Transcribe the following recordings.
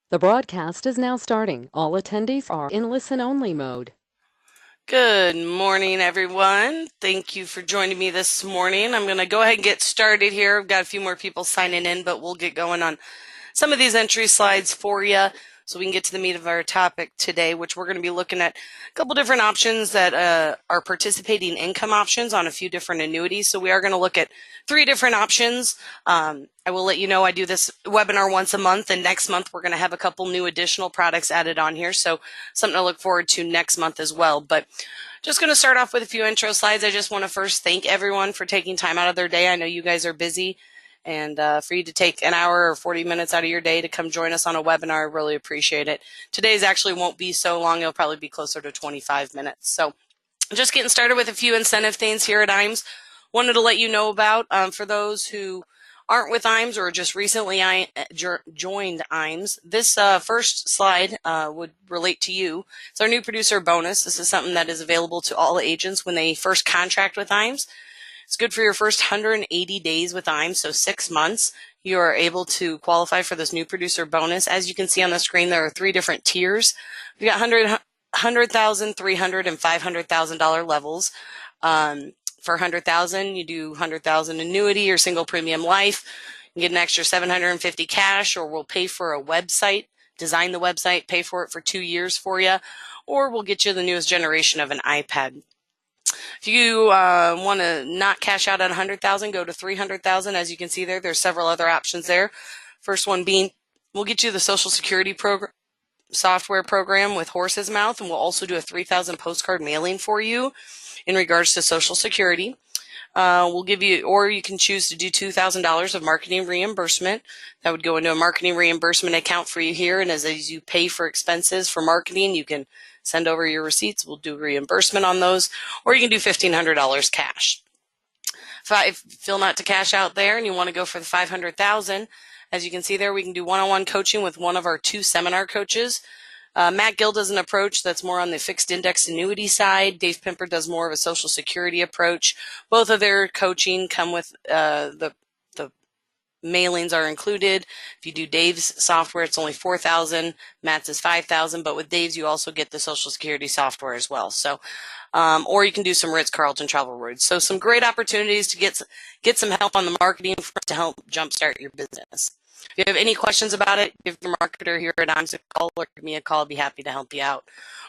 The broadcast is now starting. All attendees are in listen-only mode. Good morning, everyone. Thank you for joining me this morning. I'm going to go ahead and get started here. I've got a few more people signing in, but we'll get going on some of these entry slides for you so we can get to the meat of our topic today, which we're going to be looking at a couple different options that are participating income options on a few different annuities. So we are going to look at 3 different options. I will let you know I do this webinar once a month, and next month we're going to have a couple new additional products added on here. So something to look forward to next month as well. But just going to start off with a few intro slides. I just want to first thank everyone for taking time out of their day. I know you guys are busy. And for you to take an hour or 40 minutes out of your day to come join us on a webinar, I really appreciate it. Today's actually won't be so long. It'll probably be closer to 25 minutes. So just getting started with a few incentive things here at IMES. Wanted to let you know about, for those who aren't with IMES or just recently joined IMES, this first slide would relate to you. It's our new producer bonus. This is something that is available to all agents when they first contract with IMES. It's good for your first 180 days with IMES, so 6 months. You are able to qualify for this new producer bonus. As you can see on the screen, there are 3 different tiers. We've got $100,000, $300,000, and $500,000 levels. For $100,000, you do $100,000 annuity or single premium life. You get an extra $750 cash, or we'll pay for a website, design the website, pay for it for 2 years for you, or we'll get you the newest generation of an iPad. If you want to not cash out at $100,000, go to $300,000. As you can see there, there's several other options there. First one being, we'll get you the Social Security software program with Horse's Mouth, and we'll also do a 3,000 postcard mailing for you in regards to Social Security. We'll give you, or you can choose to do $2,000 of marketing reimbursement. That would go into a marketing reimbursement account for you here, and as you pay for expenses for marketing, you can send over your receipts. We'll do reimbursement on those, or you can do $1,500 cash. If I feel not to cash out there and you want to go for the $500,000, as you can see there, we can do one-on-one coaching with one of our 2 seminar coaches. Matt Gill does an approach that's more on the fixed index annuity side. Dave Pimper does more of a Social Security approach. Both of their coaching come with the mailings are included. If you do Dave's software, it's only $4,000. Matt's is $5,000, but with Dave's, you also get the Social Security software as well. So, or you can do some Ritz-Carlton travel rewards. So some great opportunities to get some help on the marketing front to help jumpstart your business. If you have any questions about it, give your marketer here at IMES a call or give me a call. I'll be happy to help you out.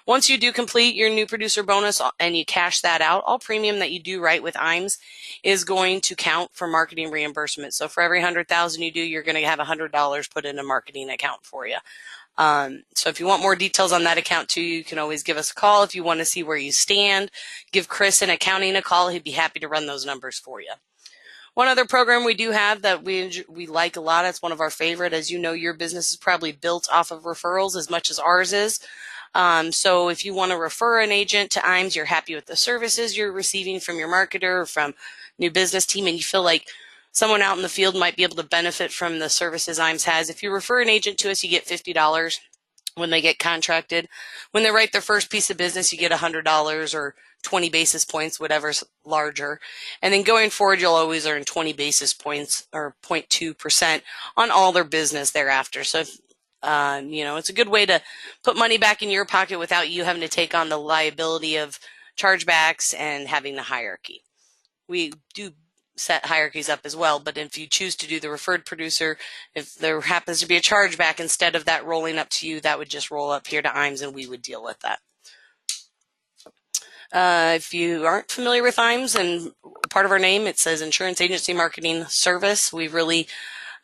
Once you do complete your new producer bonus and you cash that out, all premium that you do right with IMES is going to count for marketing reimbursement. So for every $100,000 you do, you're going to have $100 put in a marketing account for you. So if you want more details on that account too, you can always give us a call. If you want to see where you stand, give Chris in accounting a call. He'd be happy to run those numbers for you. One other program we do have that we like a lot, it's one of our favorite. As you know, your business is probably built off of referrals as much as ours is. So if you want to refer an agent to IMES, you're happy with the services you're receiving from your marketer or from new business team, and you feel like someone out in the field might be able to benefit from the services IMES has. If you refer an agent to us, you get $50 when they get contracted. When they write their first piece of business, you get $100 or 20 basis points, whatever's larger. And then going forward, you'll always earn 20 basis points or 0.2% on all their business thereafter. So, it's a good way to put money back in your pocket without you having to take on the liability of chargebacks and having the hierarchy. We do set hierarchies up as well, but if you choose to do the referred producer, if there happens to be a chargeback, instead of that rolling up to you, that would just roll up here to IMES and we would deal with that. If you aren't familiar with IMES and part of our name, it says Insurance Agency Marketing Service. We really,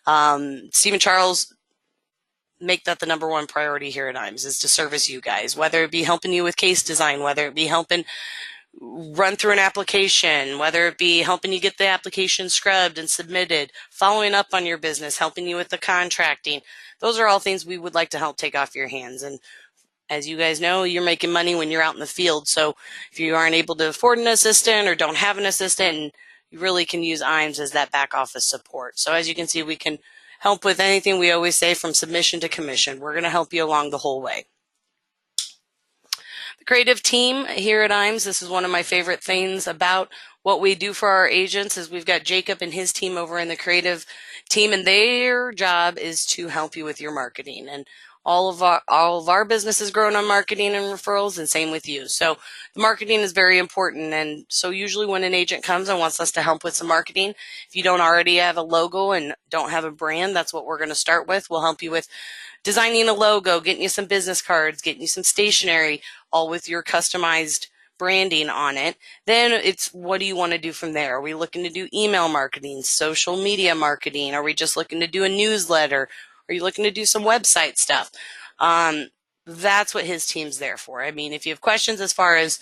Steve and Charles make that the number 1 priority here at IMES is to service you guys, whether it be helping you with case design, whether it be helping run through an application, whether it be helping you get the application scrubbed and submitted, following up on your business, helping you with the contracting. Those are all things we would like to help take off your hands. And as you guys know, you're making money when you're out in the field. So if you aren't able to afford an assistant or don't have an assistant, you really can use IMES as that back office support. So as you can see, we can help with anything. We always say from submission to commission. We're going to help you along the whole way. The creative team here at IMES, this is one of my favorite things about what we do for our agents is we've got Jacob and his team over in the creative team, and their job is to help you with your marketing. And all of our business is grown on marketing and referrals, and same with you. So the marketing is very important. And so usually when an agent comes and wants us to help with some marketing, if you don't already have a logo and don't have a brand, that's what we're going to start with. We'll help you with designing a logo, getting you some business cards, getting you some stationery, all with your customized branding on it. Then it's, what do you want to do from there? Are we looking to do email marketing, social media marketing? Are we just looking to do a newsletter? Are you looking to do some website stuff? That's what his team's there for. I mean, if you have questions as far as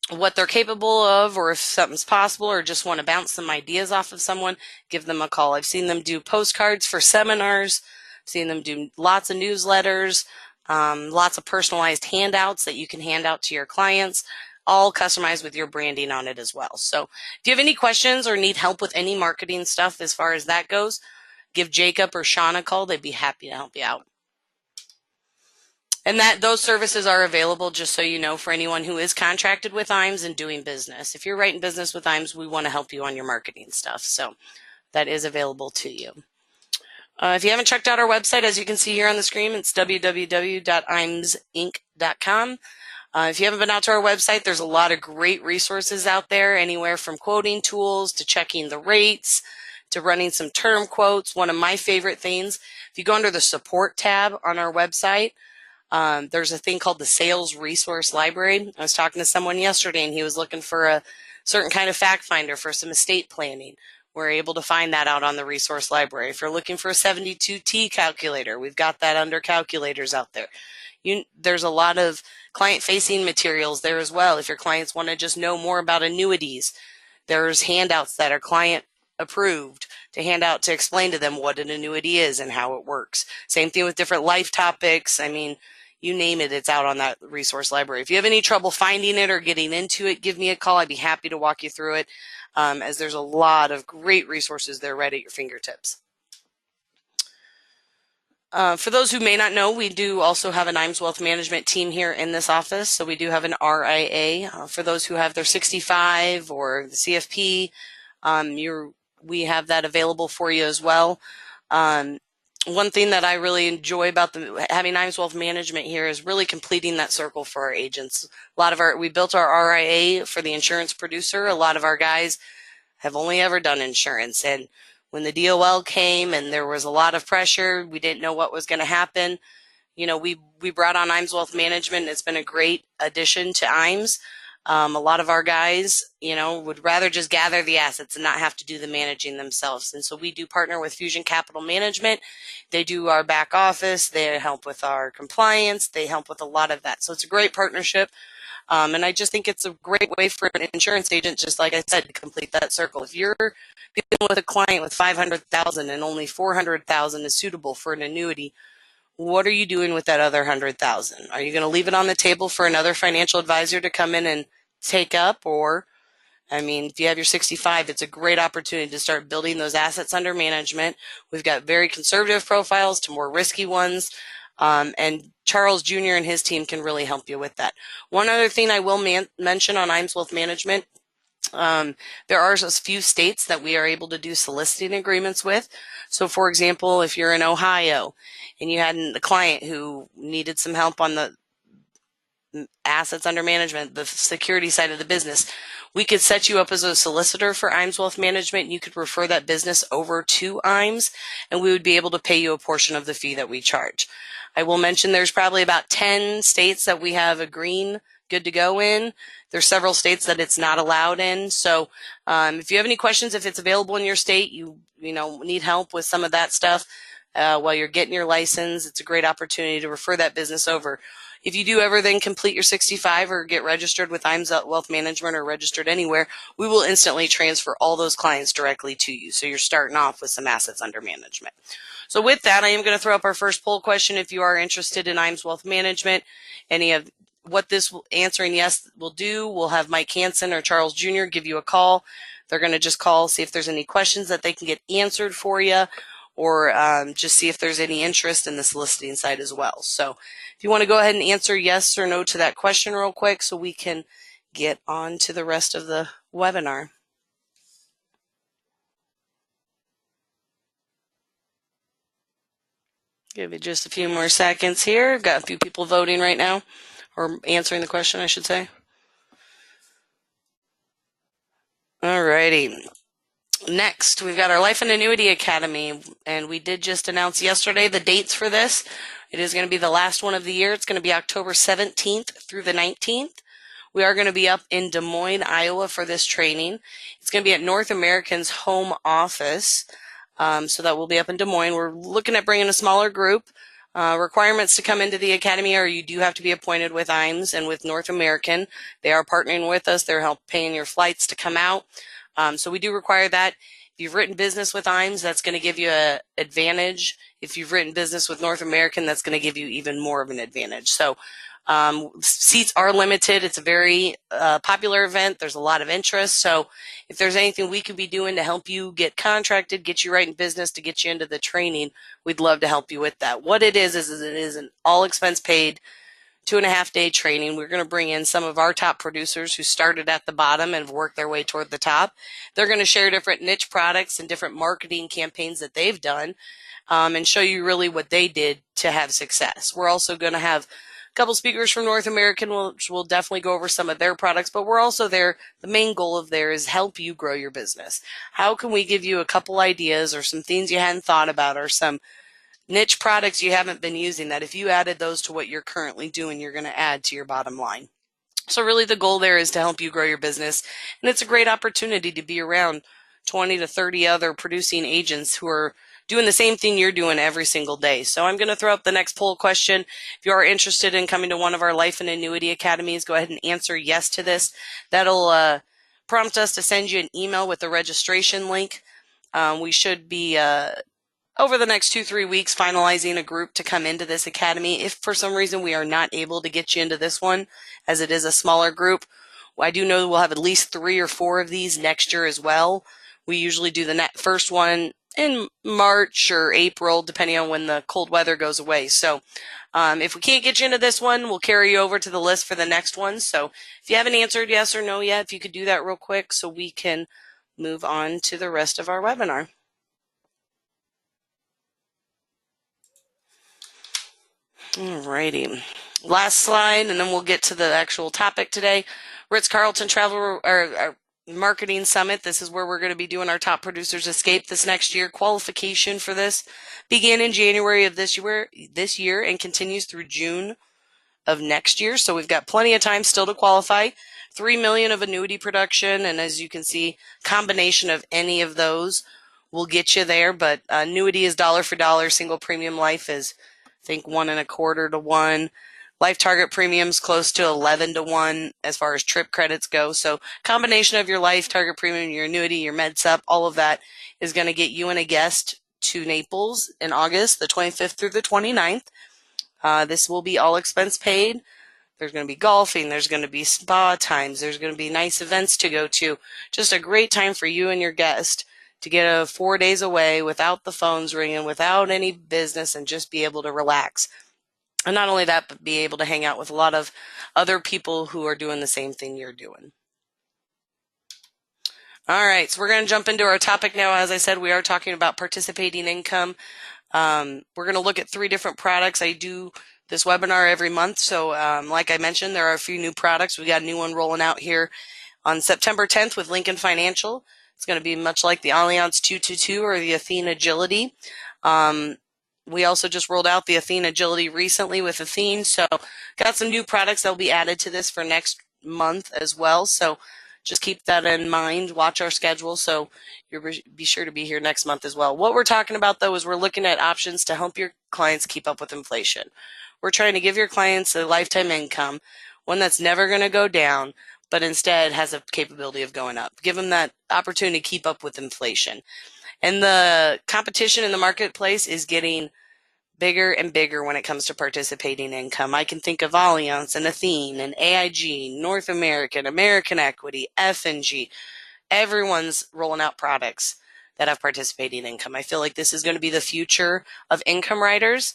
what they're capable of, or if something's possible, or just want to bounce some ideas off of someone, give them a call. I've seen them do postcards for seminars, seen them do lots of newsletters, lots of personalized handouts that you can hand out to your clients, all customized with your branding on it as well. So if you have any questions or need help with any marketing stuff as far as that goes, give Jacob or Sean a call. They'd be happy to help you out. And that those services are available, just so you know, for anyone who is contracted with IMES and doing business. If you're writing business with IMES, we want to help you on your marketing stuff. So that is available to you. If you haven't checked out our website, as you can see here on the screen, it's www.imesinc.com. If you haven't been out to our website, there's a lot of great resources out there, anywhere from quoting tools to checking the rates to running some term quotes. One of my favorite things, if you go under the support tab on our website, there's a thing called the Sales Resource Library. I was talking to someone yesterday, and he was looking for a certain kind of fact finder for some estate planning. We're able to find that out on the resource library. If you're looking for a 72T calculator, we've got that under calculators out there. There's a lot of client-facing materials there as well. If your clients want to just know more about annuities, there's handouts that are client approved to hand out to explain to them what an annuity is and how it works. Same thing with different life topics. I mean, you name it, it's out on that resource library. If you have any trouble finding it or getting into it, give me a call. I'd be happy to walk you through it, as there's a lot of great resources there right at your fingertips. For those who may not know, we do also have an IMES Wealth Management team here in this office. So we do have an RIA. For those who have their 65 or the CFP, we have that available for you as well. One thing that I really enjoy about having IMES Wealth Management here is really completing that circle for our agents. We built our RIA for the insurance producer. A lot of our guys have only ever done insurance. And when the DOL came and there was a lot of pressure, we didn't know what was going to happen. You know, we brought on IMES Wealth Management. It's been a great addition to IMES. A lot of our guys, would rather just gather the assets and not have to do the managing themselves. And so we do partner with Fusion Capital Management. They do our back office. They help with our compliance. They help with a lot of that. So it's a great partnership. And I just think it's a great way for an insurance agent, just like I said, to complete that circle. If you're dealing with a client with $500,000 and only $400,000 is suitable for an annuity, what are you doing with that other $100,000? Are you going to leave it on the table for another financial advisor to come in and take up? Or, if you have your 65, it's a great opportunity to start building those assets under management. We've got very conservative profiles to more risky ones. And Charles Jr. and his team can really help you with that. One other thing I will mention on IMES Wealth Management, there are a few states that we are able to do soliciting agreements with. So, for example, if you're in Ohio and you had a client who needed some help on the assets under management, the security side of the business, we could set you up as a solicitor for IMES Wealth Management. You could refer that business over to IMES, and we would be able to pay you a portion of the fee that we charge. I will mention there's probably about 10 states that we have a green good to go in. There's several states that it's not allowed in. So if you have any questions, if it's available in your state, you need help with some of that stuff while you're getting your license, it's a great opportunity to refer that business over. If you do ever then complete your 65 or get registered with IMES Wealth Management or registered anywhere, we will instantly transfer all those clients directly to you. So you're starting off with some assets under management. So with that, I am going to throw up our first poll question. If you are interested in IMES Wealth Management, any of what this answering yes will do, we'll have Mike Hansen or Charles Jr. give you a call. They're going to just call, see if there's any questions that they can get answered for you, or just see if there's any interest in the soliciting side as well. So if you want to go ahead and answer yes or no to that question real quick so we can get on to the rest of the webinar. Give it just a few more seconds here. Got a few people voting right now, or answering the question, I should say. Alrighty. Next, we've got our Life and Annuity Academy, and we did just announce yesterday the dates for this. It is going to be the last one of the year. It's going to be October 17th through the 19th. We are going to be up in Des Moines, Iowa for this training. It's going to be at North American's home office, so that will be up in Des Moines. We're looking at bringing a smaller group. Requirements to come into the academy are you do have to be appointed with IMES and with North American. They are partnering with us. They're helping paying your flights to come out. So we do require that. If you've written business with IMES, that's going to give you an advantage. If you've written business with North American, that's going to give you even more of an advantage. So seats are limited. It's a very popular event. There's a lot of interest. So if there's anything we could be doing to help you get contracted, get you right in business, to get you into the training, we'd love to help you with that. What it is it is an all expense paid 2.5-day training. We're going to bring in some of our top producers who started at the bottom and have worked their way toward the top. They're going to share different niche products and different marketing campaigns that they've done, and show you really what they did to have success. We're also going to have a couple speakers from North American, which will definitely go over some of their products, but we're also there. The main goal of there is help you grow your business. How can we give you a couple ideas or some things you hadn't thought about, or some niche products you haven't been using that if you added those to what you're currently doing, you're going to add to your bottom line. So really the goal there is to help you grow your business. And it's a great opportunity to be around 20 to 30 other producing agents who are doing the same thing you're doing every single day. So I'm going to throw up the next poll question. If you are interested in coming to one of our Life and Annuity Academies, go ahead and answer yes to this. That'll prompt us to send you an email with the registration link. We should be over the next 2-3 weeks finalizing a group to come into this academy. If for some reason we are not able to get you into this one, as it is a smaller group, I do know we'll have at least 3 or 4 of these next year as well. We usually do the first one in March or April, depending on when the cold weather goes away. So if we can't get you into this one, we'll carry you over to the list for the next one. So if you haven't answered yes or no yet, if you could do that real quick so we can move on to the rest of our webinar. Alrighty. Last slide, and then we'll get to the actual topic today. Ritz-Carlton Travel or Marketing Summit. This is where we're going to be doing our top producers escape this next year. Qualification for this began in January of this year and continues through June of next year. So we've got plenty of time still to qualify. $3 million of annuity production, and as you can see, combination of any of those will get you there. But annuity is dollar for dollar. Single premium life is, I think, 1.25 to 1. Life target premiums close to 11 to 1 as far as trip credits go. So combination of your life target premium, your annuity, your med sup, all of that is going to get you and a guest to Naples in August, the 25th through the 29th. This will be all expense paid. There's going to be golfing. There's going to be spa times. There's going to be nice events to go to. Just a great time for you and your guest to get 4 days away without the phones ringing, without any business, and just be able to relax. And not only that, but be able to hang out with a lot of other people who are doing the same thing you're doing. All right, so we're going to jump into our topic now. As I said, we are talking about participating income. We're going to look at 3 different products. I do this webinar every month. So like I mentioned, there are a few new products. We got a new one rolling out here on September 10th with Lincoln Financial. It's going to be much like the Allianz 222 or the Athene Agility. We also just rolled out the Athene Agility recently with Athene. So got some new products that will be added to this for next month as well. So just keep that in mind. Watch our schedule so you'll be sure to be here next month as well. What we're talking about, though, is we're looking at options to help your clients keep up with inflation. We're trying to give your clients a lifetime income, one that's never going to go down, but instead has a capability of going up. Give them that opportunity to keep up with inflation. And the competition in the marketplace is getting bigger and bigger when it comes to participating income. I can think of Allianz and Athene and AIG, North American, American Equity, F&G. Everyone's rolling out products that have participating income. I feel like this is going to be the future of income riders.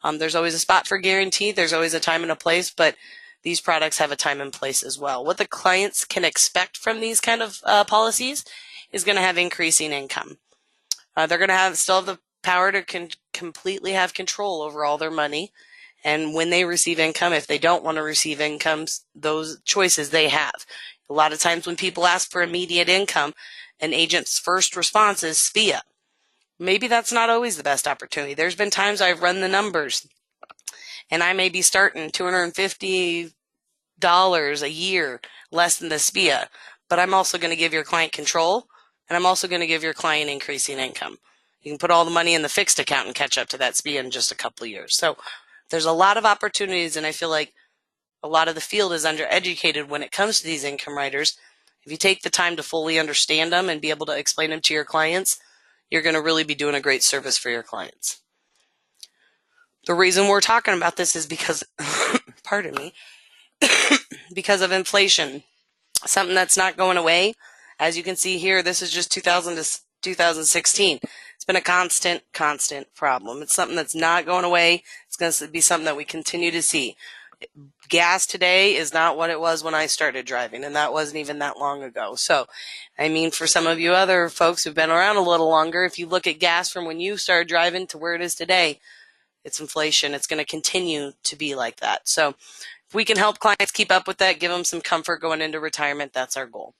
There's always a spot for guarantee. There's always a time and a place, but these products have a time and place as well. What the clients can expect from these kind of policies is going to have increasing income. They're going to still have the power to completely have control over all their money. And when they receive income, if they don't want to receive incomes, those choices they have. A lot of times when people ask for immediate income, an agent's first response is SPIA. Maybe that's not always the best opportunity. There's been times I've run the numbers and I may be starting $250 a year less than the SPIA, but I'm also going to give your client control, and I'm also going to give your client increasing income. You can put all the money in the fixed account and catch up to that SPIA in just a couple of years. So there's a lot of opportunities, and I feel like a lot of the field is undereducated when it comes to these income riders. If you take the time to fully understand them and be able to explain them to your clients, you're going to really be doing a great service for your clients. The reason we're talking about this is because, pardon me, because of inflation. Something that's not going away. As you can see here, this is just 2000 to 2016. It's been a constant problem. It's something that's not going away. It's going to be something that we continue to see. Gas today is not what it was when I started driving, and that wasn't even that long ago. So, I mean, for some of you other folks who've been around a little longer, if you look at gas from when you started driving to where it is today, it's inflation. It's going to continue to be like that. So if we can help clients keep up with that, give them some comfort going into retirement, that's our goal.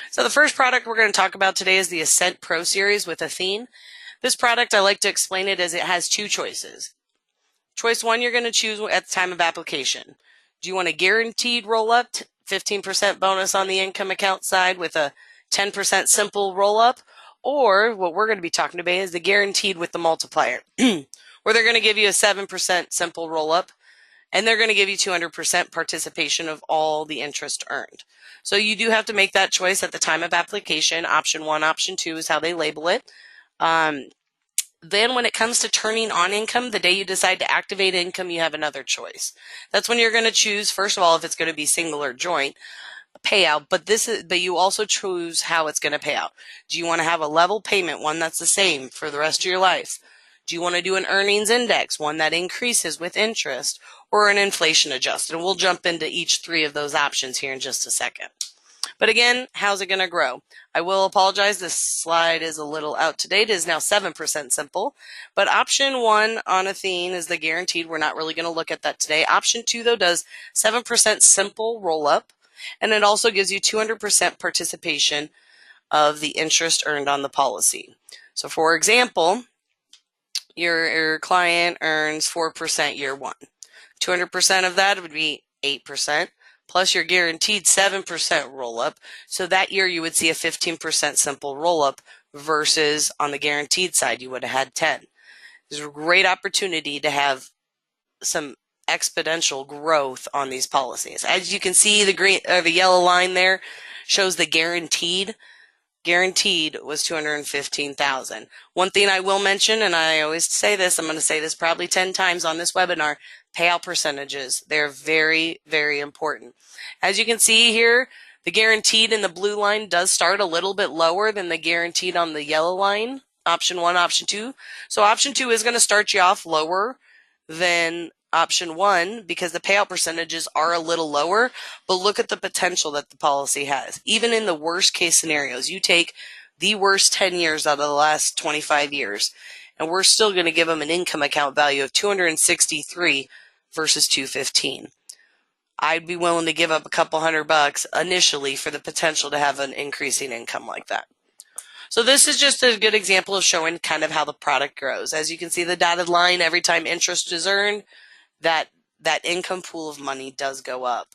So the first product we're going to talk about today is the Ascent Pro Series with Athene. This product, I like to explain it as it has two choices. Choice one, you're going to choose at the time of application. Do you want a guaranteed roll-up, 15% bonus on the income account side with a 10% simple roll-up? Or what we're going to be talking about is the guaranteed with the multiplier, where they're going to give you a 7% simple roll-up, and they're going to give you 200% participation of all the interest earned. So you do have to make that choice at the time of application. Option one, option two is how they label it. Then when it comes to turning on income, the day you decide to activate income, you have another choice. That's when you're going to choose, first of all, if it's going to be single or joint payout, but you also choose how it's going to pay out. Do you want to have a level payment, one that's the same for the rest of your life? Do you want to do an earnings index, one that increases with interest, or an inflation adjusted? And we'll jump into each three of those options here in just a second. But again, how's it going to grow? I will apologize. This slide is a little out to date. It is now 7% simple. But option one on Athene is the guaranteed. We're not really going to look at that today. Option two, though, does 7% simple roll up. And it also gives you 200% participation of the interest earned on the policy. So for example, your client earns 4% year one. 200% of that would be 8%, plus your guaranteed 7% roll-up. So that year you would see a 15% simple roll-up versus on the guaranteed side you would have had 10. There's a great opportunity to have some exponential growth on these policies. As you can see, the yellow line there shows the guaranteed. Guaranteed was $215,000. One thing I will mention, and I always say this, I'm going to say this probably 10 times on this webinar, payout percentages. They're very, very important. As you can see here, the guaranteed in the blue line does start a little bit lower than the guaranteed on the yellow line, option one, option two. So option two is going to start you off lower than option one because the payout percentages are a little lower, but look at the potential that the policy has. Even in the worst case scenarios, you take the worst 10 years out of the last 25 years, and we're still going to give them an income account value of 263 versus 215. I'd be willing to give up a couple $100 initially for the potential to have an increasing income like that. So this is just a good example of showing kind of how the product grows. As you can see, the dotted line, every time interest is earned, that income pool of money does go up.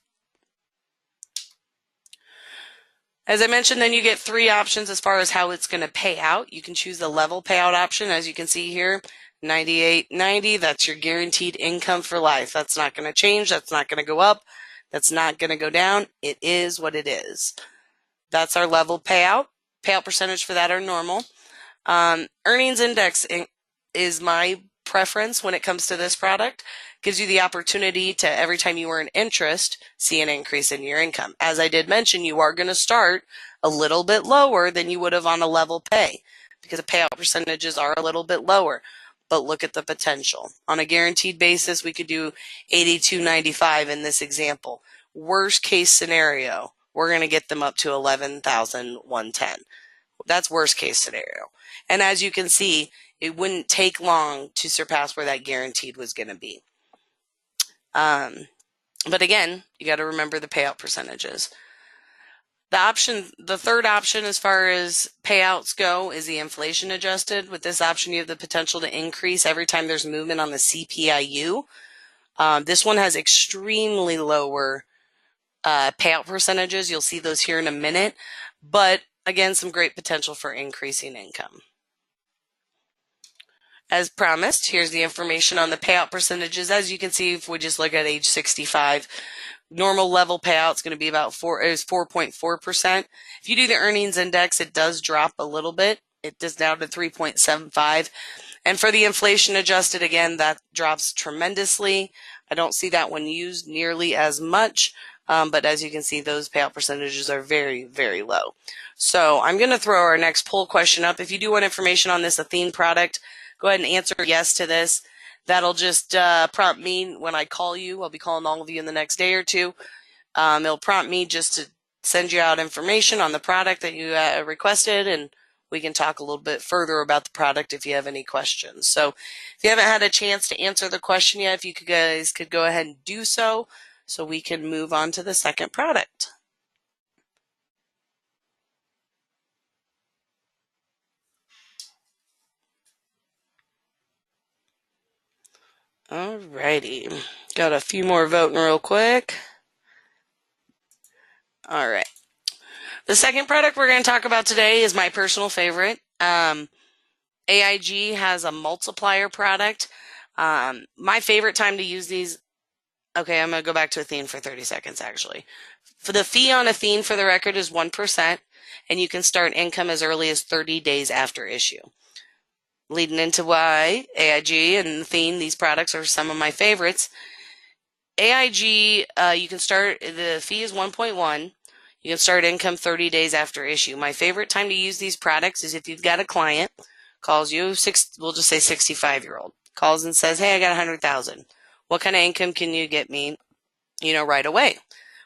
As I mentioned, then you get three options as far as how it's going to pay out. You can choose the level payout option, as you can see here, $98.90. That's your guaranteed income for life. That's not going to change. That's not going to go up. That's not going to go down. It is what it is. That's our level payout. Payout percentage for that are normal. Earnings index is my preference when it comes to this product. Gives you the opportunity to, every time you earn interest, see an increase in your income. As I did mention, you are going to start a little bit lower than you would have on a level pay because the payout percentages are a little bit lower. But look at the potential. On a guaranteed basis, we could do $82.95 in this example. Worst case scenario, we're going to get them up to $11,110. That's worst case scenario. And as you can see, it wouldn't take long to surpass where that guaranteed was going to be. But again, you got to remember the payout percentages. The third option as far as payouts go is the inflation adjusted. With this option, you have the potential to increase every time there's movement on the CPIU. This one has extremely lower payout percentages. You'll see those here in a minute, but again, some great potential for increasing income. As promised, here's the information on the payout percentages. As you can see, if we just look at age 65, normal level payout is going to be about 4.4%. If you do the earnings index, it does drop a little bit. It is down to 3.75. And for the inflation adjusted, again, that drops tremendously. I don't see that one used nearly as much, but as you can see, those payout percentages are very, very low. So I'm going to throw our next poll question up. If you do want information on this Athene product, go ahead and answer yes to this. That'll just prompt me when I call you. I'll be calling all of you in the next day or two. It'll prompt me just to send you out information on the product that you requested, and we can talk a little bit further about the product if you have any questions. So if you haven't had a chance to answer the question yet, if you guys could go ahead and do so we can move on to the second product. Alrighty, got a few more voting real quick. All right. The second product we're going to talk about today is my personal favorite. AIG has a multiplier product. My favorite time to use these, okay, I'm going to go back to Athene for 30 seconds actually. For the fee on Athene, for the record, is 1%, and you can start income as early as 30 days after issue. Leading into why AIG and Athene, these products are some of my favorites. AIG, you can start, the fee is 1.1. You can start income 30 days after issue. My favorite time to use these products is if you've got a client, calls you, we'll just say 65-year-old, calls and says, hey, I got 100,000. What kind of income can you get me, right away?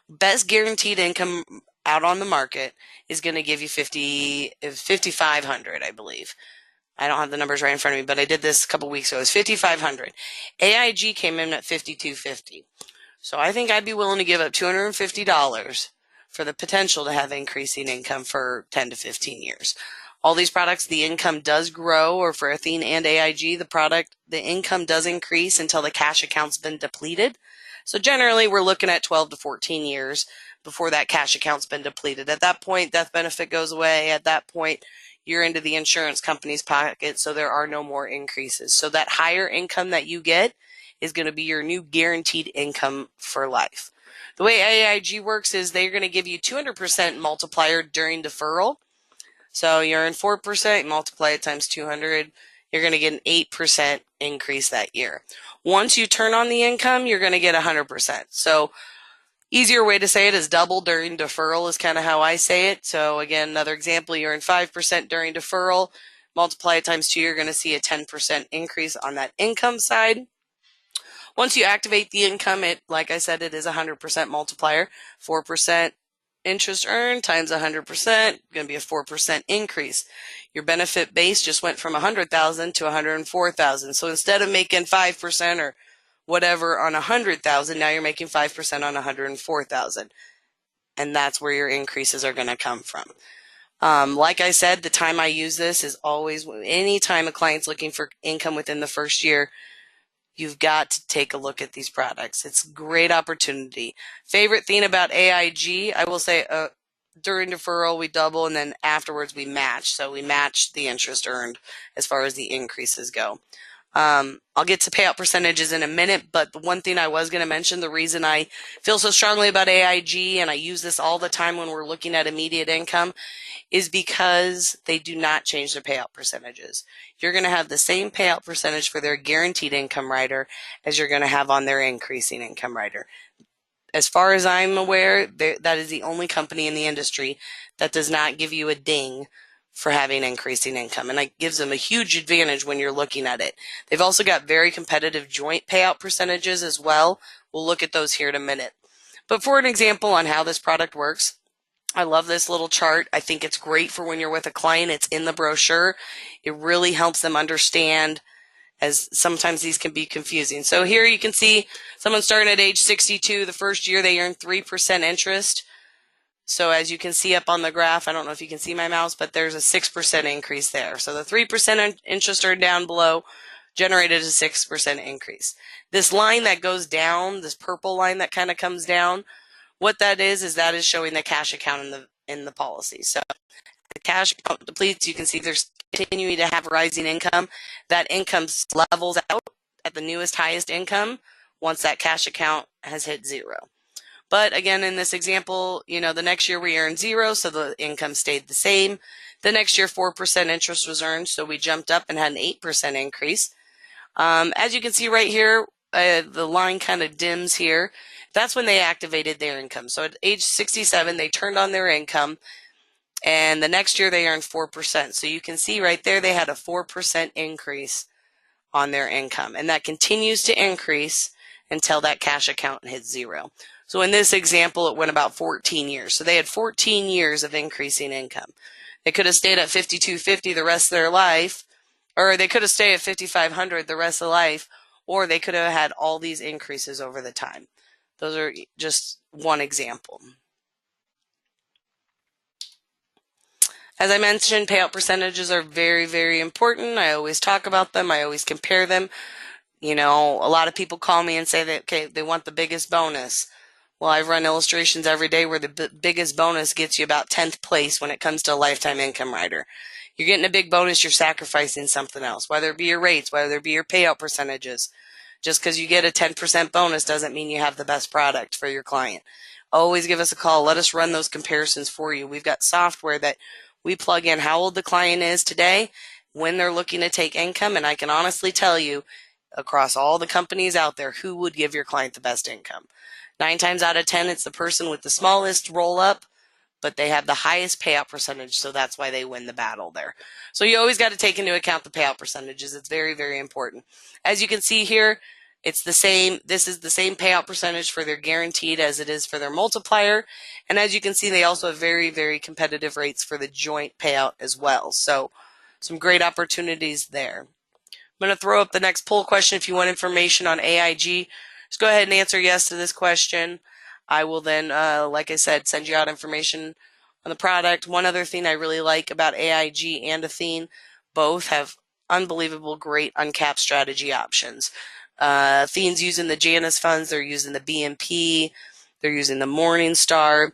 Best guaranteed income out on the market is going to give you 5,500, I believe. I don't have the numbers right in front of me, but I did this a couple weeks ago. It was 5,500. AIG came in at 5,250. So I think I'd be willing to give up $250 for the potential to have increasing income for 10 to 15 years. All these products, the income does grow, or for Athene and AIG, the income does increase until the cash account's been depleted. So generally, we're looking at 12 to 14 years before that cash account's been depleted. At that point, death benefit goes away. At that point, you're into the insurance company's pocket, so there are no more increases. So that higher income that you get is going to be your new guaranteed income for life. The way AIG works is they're going to give you 200% multiplier during deferral. So you earn 4%, multiply it times 200, you're going to get an 8% increase that year. Once you turn on the income, you're going to get 100%. So easier way to say it is double during deferral is kind of how I say it. So again, another example, you earn 5% during deferral, multiply it times 2, you're going to see a 10% increase on that income side. Once you activate the income, like I said, it is a 100% multiplier. 4% interest earned times 100%, going to be a 4% increase. Your benefit base just went from 100,000 to 104,000. So instead of making 5% or whatever on 100,000, now you're making 5% on 104,000. And that's where your increases are going to come from. Like I said, the time I use this is always anytime a client's looking for income within the first year. You've got to take a look at these products. It's a great opportunity. Favorite thing about AIG, I will say during deferral we double, and then afterwards we match. So we match the interest earned as far as the increases go. I'll get to payout percentages in a minute, but the one thing I was going to mention, the reason I feel so strongly about AIG, and I use this all the time when we're looking at immediate income, is because they do not change their payout percentages. You're going to have the same payout percentage for their guaranteed income rider as you're going to have on their increasing income rider. As far as I'm aware, that is the only company in the industry that does not give you a ding for having increasing income, and it gives them a huge advantage when you're looking at it. They've also got very competitive joint payout percentages as well. We'll look at those here in a minute. But for an example on how this product works, I love this little chart. I think it's great for when you're with a client. It's in the brochure. It really helps them understand, as sometimes these can be confusing. So here you can see someone starting at age 62. The first year they earn 3% interest. So as you can see up on the graph, I don't know if you can see my mouse, but there's a 6% increase there. So the 3% interest earned down below generated a 6% increase. This line that goes down, this purple line that kind of comes down, what that is that is showing the cash account in the policy. So the cash account depletes. You can see there's continuing to have rising income. That income levels out at the newest highest income once that cash account has hit zero. But again, in this example, the next year we earned zero, so the income stayed the same. The next year, 4% interest was earned, so we jumped up and had an 8% increase. As you can see right here, the line kind of dims here. That's when they activated their income. So at age 67, they turned on their income, and the next year they earned 4%. So you can see right there they had a 4% increase on their income, and that continues to increase until that cash account hits zero. So in this example, it went about 14 years. So they had 14 years of increasing income. They could have stayed at 5250 the rest of their life, or they could have stayed at 5500 the rest of life, or they could have had all these increases over the time. Those are just one example. As I mentioned, payout percentages are very, very important. I always talk about them. I always compare them. A lot of people call me and say that, okay, they want the biggest bonus. Well, I run illustrations every day where the biggest bonus gets you about 10th place when it comes to a lifetime income rider. You're getting a big bonus, you're sacrificing something else, whether it be your rates, whether it be your payout percentages. Just because you get a 10% bonus doesn't mean you have the best product for your client. Always give us a call. Let us run those comparisons for you. We've got software that we plug in how old the client is today, when they're looking to take income, and I can honestly tell you, across all the companies out there, who would give your client the best income. 9 times out of 10, it's the person with the smallest roll-up, but they have the highest payout percentage, so that's why they win the battle there. So you always got to take into account the payout percentages. It's very, very important. As you can see here, it's the same. This is the same payout percentage for their guaranteed as it is for their multiplier. And as you can see, they also have very, very competitive rates for the joint payout as well. So some great opportunities there. I'm going to throw up the next poll question. If you want information on AIG, just go ahead and answer yes to this question. I will then, like I said, send you out information on the product. One other thing I really like about AIG and Athene, both have unbelievable great uncapped strategy options. Athene's using the Janus funds. They're using the BNP. They're using the Morningstar.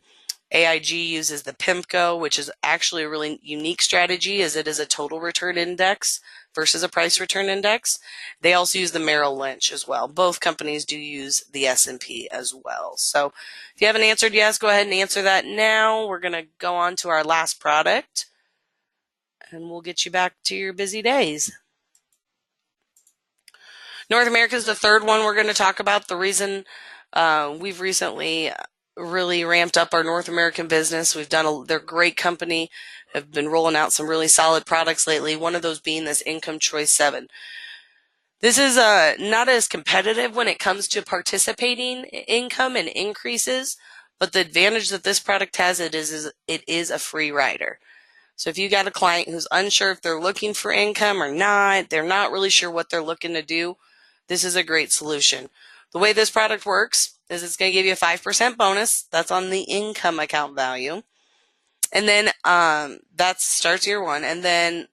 AIG uses the PIMCO, which is actually a really unique strategy as it is a total return index versus a price return index. They also use the Merrill Lynch as well. Both companies do use the S&P as well. So if you haven't answered yes, go ahead and answer that now. We're going to go on to our last product, and we'll get you back to your busy days. North America is the third one we're going to talk about. The reason we've recently really ramped up our North American business. They're a great company, have been rolling out some really solid products lately, one of those being this Income Choice 7. This is not as competitive when it comes to participating income and increases, but the advantage that this product has, it is a free rider. So if you got a client who's unsure if they're looking for income or not, they're not really sure what they're looking to do, this is a great solution. The way this product works is it's going to give you a 5% bonus. That's on the income account value. And then that starts year one. And then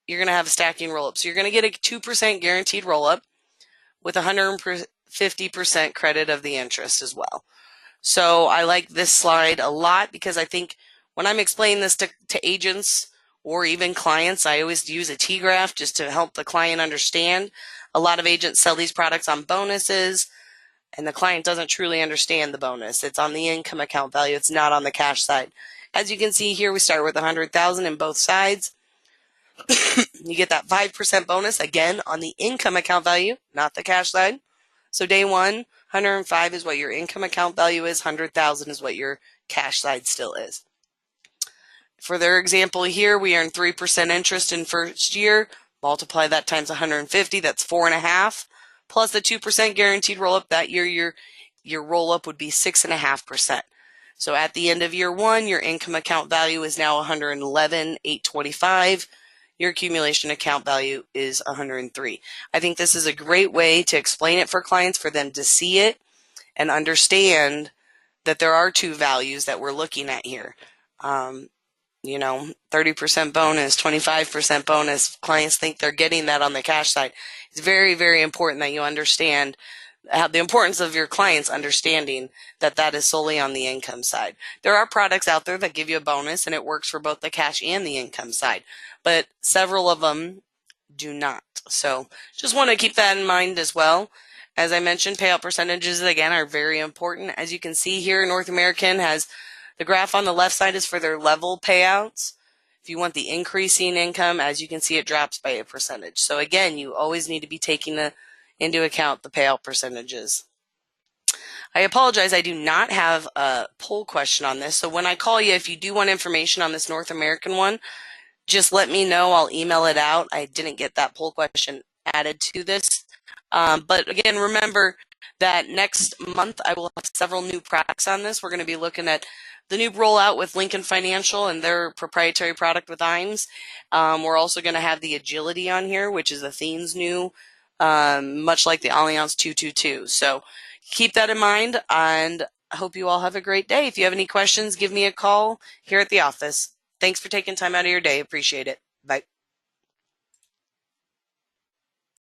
you're going to have a stacking roll-up. So you're going to get a 2% guaranteed roll-up with 150% credit of the interest as well. So I like this slide a lot because I think when I'm explaining this to agents or even clients, I always use a T-graph just to help the client understand. A lot of agents sell these products on bonuses, and the client doesn't truly understand the bonus. It's on the income account value. It's not on the cash side. As you can see here, we start with $100,000 in both sides. You get that 5% bonus, again, on the income account value, not the cash side. So day one, 105 is what your income account value is. 100,000 is what your cash side still is. For their example here, we earn 3% interest in first year. Multiply that times 150, that's 4.5. Plus the 2% guaranteed roll-up. That year, your roll-up would be 6.5%. So at the end of year one, your income account value is now 111,825. Your accumulation account value is 103. I think this is a great way to explain it for clients, for them to see it and understand that there are two values that we're looking at here. 30% bonus, 25% bonus. Clients think they're getting that on the cash side. It's very, very important that you understand the importance of your clients understanding that that is solely on the income side. There are products out there that give you a bonus and it works for both the cash and the income side, but several of them do not. So just want to keep that in mind as well. As I mentioned, payout percentages, again, are very important. As you can see here, North American has the graph on the left side is for their level payouts. If you want the increasing income, as you can see, it drops by a percentage. So again, you always need to be taking into account the payout percentages. I apologize, I do not have a poll question on this. So when I call you, if you do want information on this North American one, just let me know. I'll email it out. I didn't get that poll question added to this. But again, remember that next month I will have several new products on this. We're going to be looking at the new rollout with Lincoln Financial and their proprietary product with IMES. We're also going to have the Agility on here, which is Athene's new, much like the Allianz 222. So keep that in mind, and I hope you all have a great day. If you have any questions, give me a call here at the office. Thanks for taking time out of your day. Appreciate it. Bye.